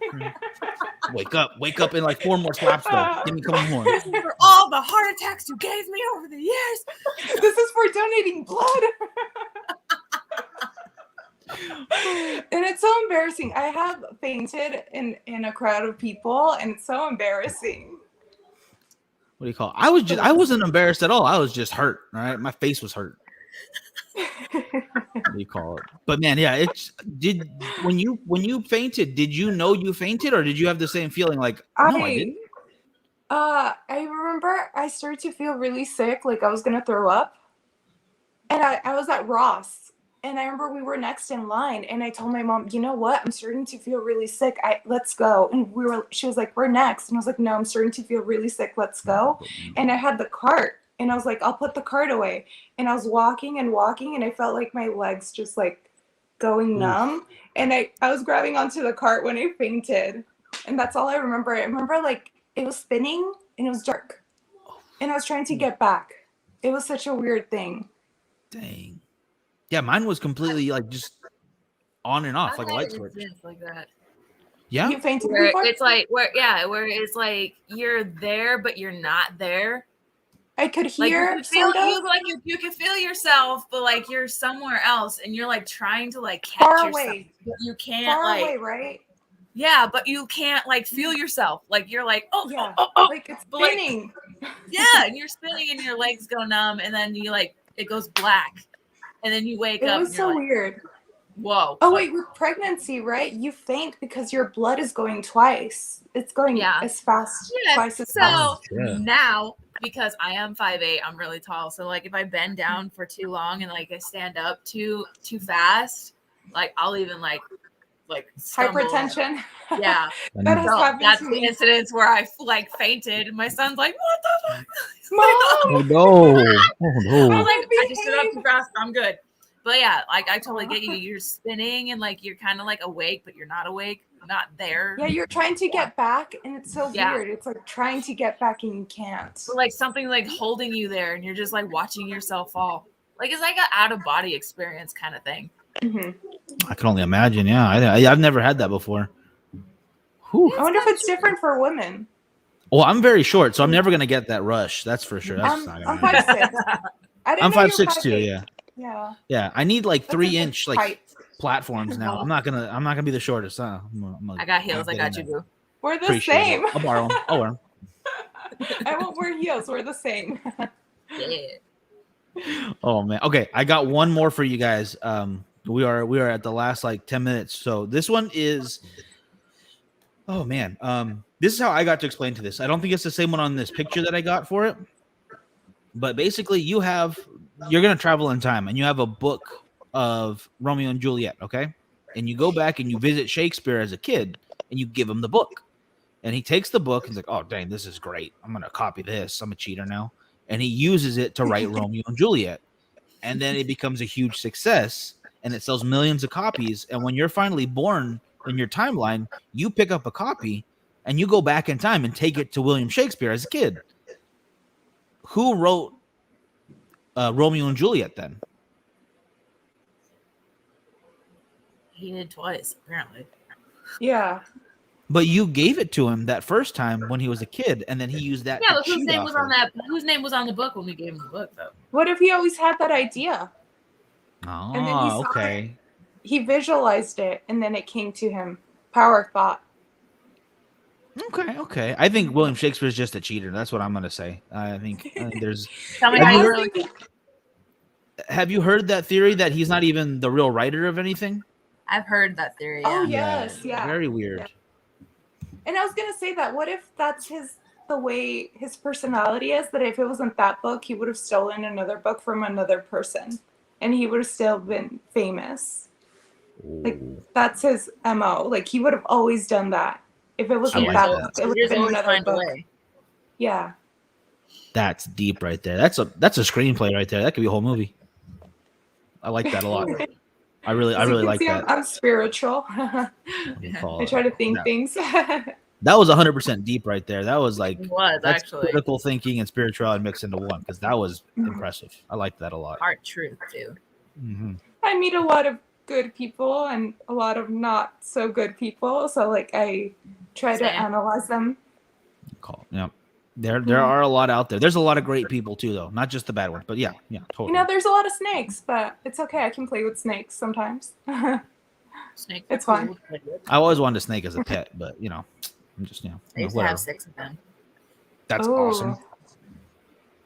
Wake up, and like 4 more slaps though. Give me a couple more. This is for all the heart attacks you gave me over the years. This is for donating blood. And it's so embarrassing. I have fainted in a crowd of people, and it's so embarrassing. What do you call it? I wasn't embarrassed at all. I was just hurt. All right, my face was hurt. What do you call it? But man, yeah, when you fainted, did you know you fainted, or did you have the same feeling like no, I didn't? I remember I started to feel really sick, like I was gonna throw up, and I was at Ross. And I remember we were next in line, and I told my mom, you know what? I'm starting to feel really sick. Let's go. And she was like, we're next. And I was like, no, I'm starting to feel really sick. Let's go. And I had the cart, and I was like, I'll put the cart away. And I was walking, and I felt like my legs just like going numb. And I was grabbing onto the cart when I fainted. And that's all I remember. I remember like it was spinning and it was dark, and I was trying to get back. It was such a weird thing. Dang. Yeah, mine was completely like just on and off, like a light switch. Like that. Yeah, you fainted before? It's like where it's like you're there, but you're not there. I could hear. You can feel yourself, but like you're somewhere else, and you're like trying to like catch far yourself. Away. But you can't far away, right? Yeah, but you can't like feel yourself. Like you're like, oh, like it's spinning. Like, yeah, and you're spinning, and your legs go numb, and then you like it goes black. And then you wake up. It was so weird. Whoa. Oh, wait, with pregnancy, right? You faint because your blood is going twice. It's going as fast, twice as fast. So now because I am 5'8", I'm really tall. So like if I bend down for too long and like I stand up too fast, like I'll even like stumble. Hypertension. Yeah. That has So happened that's to the me. incidents where I like fainted and my son's like, what the fuck? Mom! Oh no! Oh no! I was like, I just stood up too fast. I'm good. But yeah, like I totally get you. You're spinning and like you're kind of like awake, but you're not awake. You're not there. Yeah, you're trying to get back, and it's so Yeah. weird. It's like trying to get back and you can't. But like something like holding you there, and you're just like watching yourself fall. Like it's like an out of body experience kind of thing. I can only imagine. Yeah, I've never had that before. Whew. I wonder if it's different for women. Well, I'm very short, so I'm never gonna get that rush. That's for sure. That's not I'm gonna happen. 5'6". I'm 5'6" too. Yeah. Yeah. Yeah. I need like That's a 3-inch good like height. platforms now. I'm not gonna be the shortest. I'm I got heels. I got you, boo. We're the Appreciate same. it. I'll borrow them. I'll wear 'em. I won't wear heels. We're the same. Yeah. Oh man. Okay, I got one more for you guys. We are at the last like 10 minutes. So this one is, oh man. This is how I got to explain to this. I don't think it's the same one on this picture that I got for it. But basically you're gonna travel in time and you have a book of Romeo and Juliet, okay? And you go back and you visit Shakespeare as a kid and you give him the book. And he takes the book and he's like, oh dang, this is great. I'm gonna copy this. I'm a cheater now. And he uses it to write Romeo and Juliet. And then it becomes a huge success and it sells millions of copies. And when you're finally born in your timeline, you pick up a copy and you go back in time and take it to William Shakespeare as a kid. Who wrote Romeo and Juliet then? He did twice, apparently. Yeah. But you gave it to him that first time when he was a kid, and then he used that. Yeah, to but whose cheat name off was of. on that? Whose name was on the book when we gave him the book, though? What if he always had that idea? Oh, And then he saw okay. He visualized it, and then it came to him. Power of thought. Okay. I think William Shakespeare is just a cheater. That's what I'm gonna say. I think there's. Tell me Have how you you heard- really think. Have you heard that theory that he's not even the real writer of anything? I've heard that theory. Oh, Yeah. yes, yeah. Very weird. Yeah. And I was gonna say that. What if that's the way his personality is? That if it wasn't that book, he would have stolen another book from another person, and he would have still been famous. Like that's his MO. Like he would have always done that. If it wasn't like that that. book, it would Here's have been always another find a book. way. Yeah. That's deep right there. That's a screenplay right there. That could be a whole movie. I like that a lot. I really like that. I'm spiritual. What do you call I it? try to think Yeah. things. That was 100% deep right there. That was like It was that's actually critical thinking and spirituality mixed into one because that was impressive. I like that a lot. hard truth too. Mm-hmm. I meet a lot of good people and a lot of not so good people. So like I try to Same. analyze them. Yeah, there are a lot out there. There's a lot of great people too, though, not just the bad ones. But yeah, totally. You know, there's a lot of snakes, but it's okay. I can play with snakes sometimes. Snake. It's fun. I always wanted a snake as a pet, but I'm just I used to whatever. have 6 of them. That's Ooh. awesome.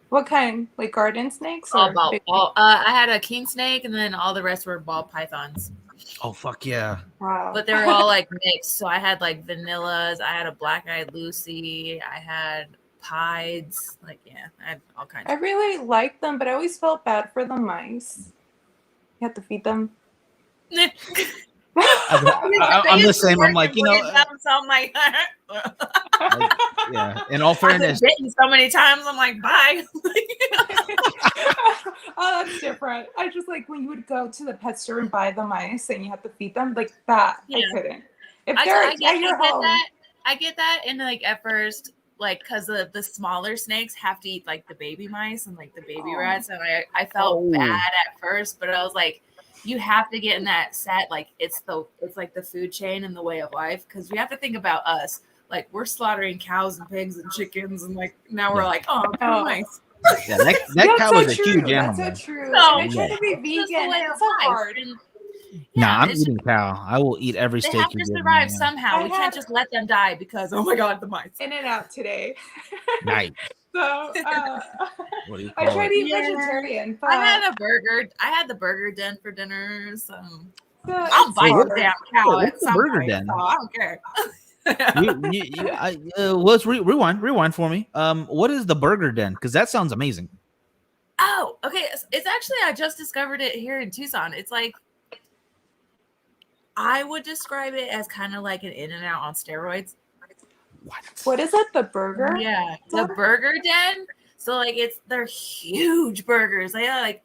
What kind? Like garden snakes? All Or ball. big- I had a king snake, and then all the rest were ball pythons. Oh fuck yeah! Wow. But they were all like mixed. So I had like vanillas. I had a black-eyed Lucy. I had pieds. Like I had all kinds. I really liked them, but I always felt bad for the mice. You have to feed them. I'm the same. I'm like, So I'm like, yeah. In all I've been fairness, bitten so many times. I'm like, bye. Oh, that's different. I just like when you would go to the pet store and buy the mice and you have to feed them like that. Yeah. I couldn't. If I they're get at your home, that. I get that. And like at first, like because the smaller snakes have to eat like the baby mice and like the baby Oh. rats, and I felt Oh. bad at first, but I was like, you have to get in that set. Like it's like the food chain and the way of life, because we have to think about us. Like we're slaughtering cows and pigs and chickens, and like now we're like, oh, Oh. mice. yeah, that that's cow so is a true. huge That's animal. so true. No. And I try to be It's just the vegan. way It's of so life. hard. And, Nah, I'm it's eating cow. I will eat every They steak have you to give me. survive Yeah. somehow. I We can't had- just let them die because oh my god, the mice. In and out today. Nice. So What do you I call try it? to eat Yeah. vegetarian, but I had a burger. I had the burger den for dinner, so so I'll it's buy hard. the damn cow What's at the some burger point, den? so I don't care. Let's rewind for me. What is the Burger Den? Because that sounds amazing. Oh, okay. It's actually, I just discovered it here in Tucson. It's like, I would describe it as kind of like an In-N-Out on steroids. What is it? The burger? Yeah, the Burger Den. So like they're huge burgers. They're like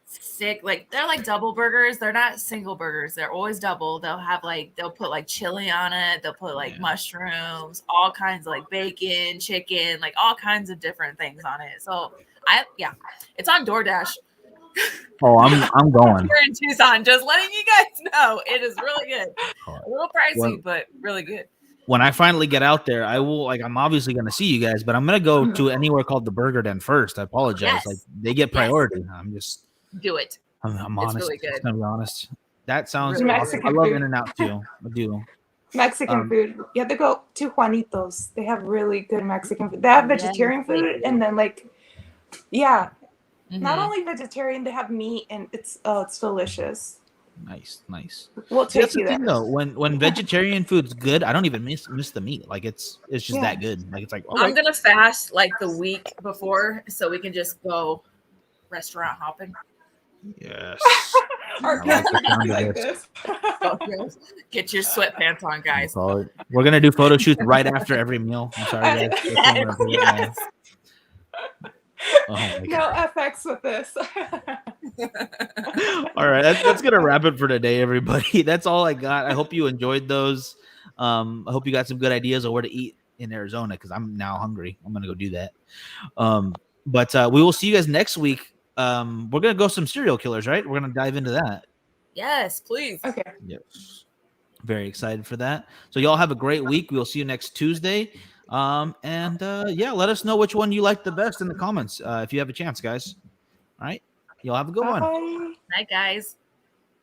sick. Like they're like double burgers. They're not single burgers. They're always double. They'll put like chili on it. They'll put like mushrooms, all kinds of like bacon, chicken, like all kinds of different things on it. So it's on DoorDash. Oh, I'm going. We're in Tucson. Just letting you guys know, it is really good. A little pricey, but really good. When I finally get out there, I will I'm obviously going to see you guys, but I'm going to go to anywhere called the Burger Den first. I apologize. Yes. Like they get priority. I'm just do it. I'm honest. It's really good. I'm gonna be honest. That sounds Really awesome. I love In-N-Out too. I do. Mexican food. You have to go to Juanitos. They have really good Mexican food. They have vegetarian food, and then not only vegetarian, they have meat, and it's delicious. Nice. We'll take you there. Though, when vegetarian food's good, I don't even miss the meat. Like it's just that good. Like it's like I'm gonna fast like the week before, so we can just go restaurant hopping. Yes. Like this. Get your sweatpants on, guys. We're gonna do photo shoots right after every meal. I'm sorry, guys. Yes. Oh no FX with this. All right, that's gonna wrap it for today, everybody. That's all I got. I hope you enjoyed those. I hope you got some good ideas on where to eat in Arizona because I'm now hungry. I'm gonna go do that. But we will see you guys next week. We're gonna go some serial killers, right? We're gonna dive into that. Yes, please. Okay. Yep. Very excited for that. So y'all have a great week. We'll see you next Tuesday. Let us know which one you like the best in the comments if you have a chance, guys. All right. Y'all have a good one. Night, guys.